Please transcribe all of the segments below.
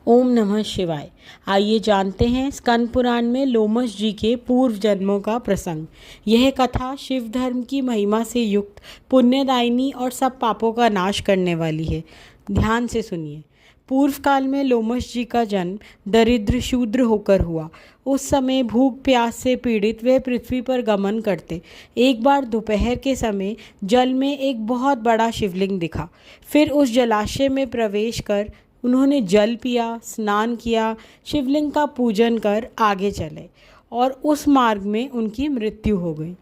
ओम नमः शिवाय। आइए जानते हैं स्कंद पुराण में लोमश जी के पूर्व जन्मों का प्रसंग। यह कथा शिव धर्म की महिमा से युक्त पुण्यदायिनी और सब पापों का नाश करने वाली है। ध्यान से सुनिए। पूर्व काल में लोमश जी का जन्म दरिद्र शूद्र होकर हुआ। उस समय भूख प्यास से पीड़ित वे पृथ्वी पर गमन करते। एक बार दोपहर के समय जल में एक बहुत बड़ा शिवलिंग दिखा। फिर उस जलाशय में प्रवेश कर उन्होंने जल पिया, स्नान किया, शिवलिंग का पूजन कर आगे चले और उस मार्ग में उनकी मृत्यु हो गई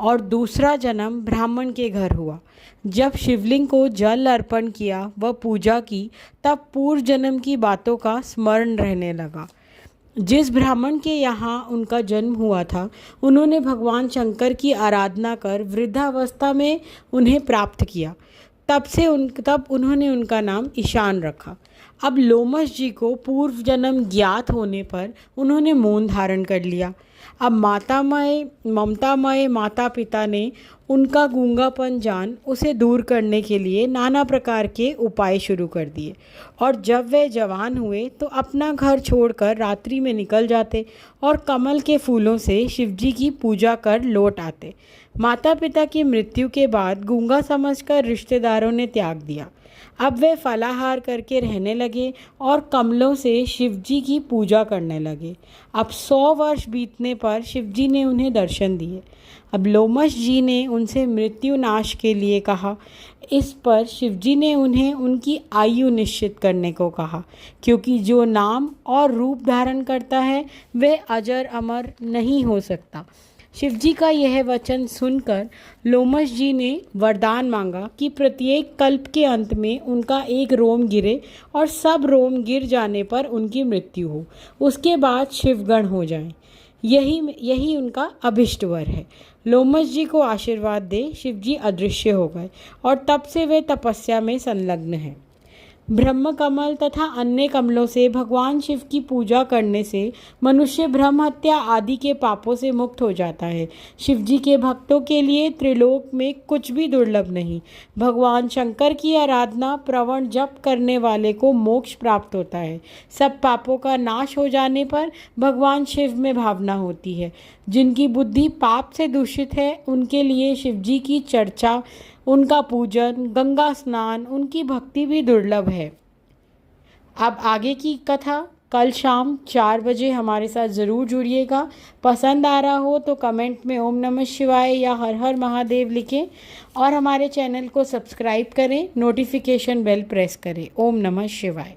और दूसरा जन्म ब्राह्मण के घर हुआ। जब शिवलिंग को जल अर्पण किया व पूजा की तब पूर्व जन्म की बातों का स्मरण रहने लगा। जिस ब्राह्मण के यहाँ उनका जन्म हुआ था उन्होंने भगवान शंकर की आराधना कर वृद्धावस्था में उन्हें प्राप्त किया। तब उन्होंने उनका नाम ईशान रखा। अब लोमश जी को पूर्व जन्म ज्ञात होने पर उन्होंने मौन धारण कर लिया। अब ममतामय माता पिता ने उनका गूंगापन जान उसे दूर करने के लिए नाना प्रकार के उपाय शुरू कर दिए और जब वे जवान हुए तो अपना घर छोड़कर रात्रि में निकल जाते और कमल के फूलों से शिवजी की पूजा कर लौट आते। माता पिता की मृत्यु के बाद गूंगा समझकर रिश्तेदारों ने त्याग दिया। अब वे फलाहार करके रहने लगे और कमलों से शिवजी की पूजा करने लगे। अब 100 वर्ष बीतने पर शिवजी ने उन्हें दर्शन दिए। अब लोमश जी ने उनसे मृत्यु नाश के लिए कहा। इस पर शिवजी ने उन्हें उनकी आयु निश्चित करने को कहा, क्योंकि जो नाम और रूप धारण करता है वह अजर अमर नहीं हो सकता। शिवजी का यह वचन सुनकर लोमश जी ने वरदान मांगा कि प्रत्येक कल्प के अंत में उनका एक रोम गिरे और सब रोम गिर जाने पर उनकी मृत्यु हो, उसके बाद शिवगण हो जाएं। यही उनका अभिष्ट वर है। लोमश जी को आशीर्वाद दे शिवजी अदृश्य हो गए और तब से वे तपस्या में संलग्न हैं। ब्रह्म कमल तथा अन्य कमलों से भगवान शिव की पूजा करने से मनुष्य ब्रह्म हत्या आदि के पापों से मुक्त हो जाता है। शिवजी के भक्तों के लिए त्रिलोक में कुछ भी दुर्लभ नहीं। भगवान शंकर की आराधना प्रवण जप करने वाले को मोक्ष प्राप्त होता है। सब पापों का नाश हो जाने पर भगवान शिव में भावना होती है। जिनकी बुद्धि पाप से दूषित है उनके लिए शिवजी की चर्चा, उनका पूजन, गंगा स्नान, उनकी भक्ति भी दुर्लभ है। अब आगे की कथा कल शाम 4 बजे हमारे साथ ज़रूर जुड़िएगा। पसंद आ रहा हो तो कमेंट में ओम नमः शिवाय या हर हर महादेव लिखें और हमारे चैनल को सब्सक्राइब करें, नोटिफिकेशन बेल प्रेस करें। ओम नमः शिवाय।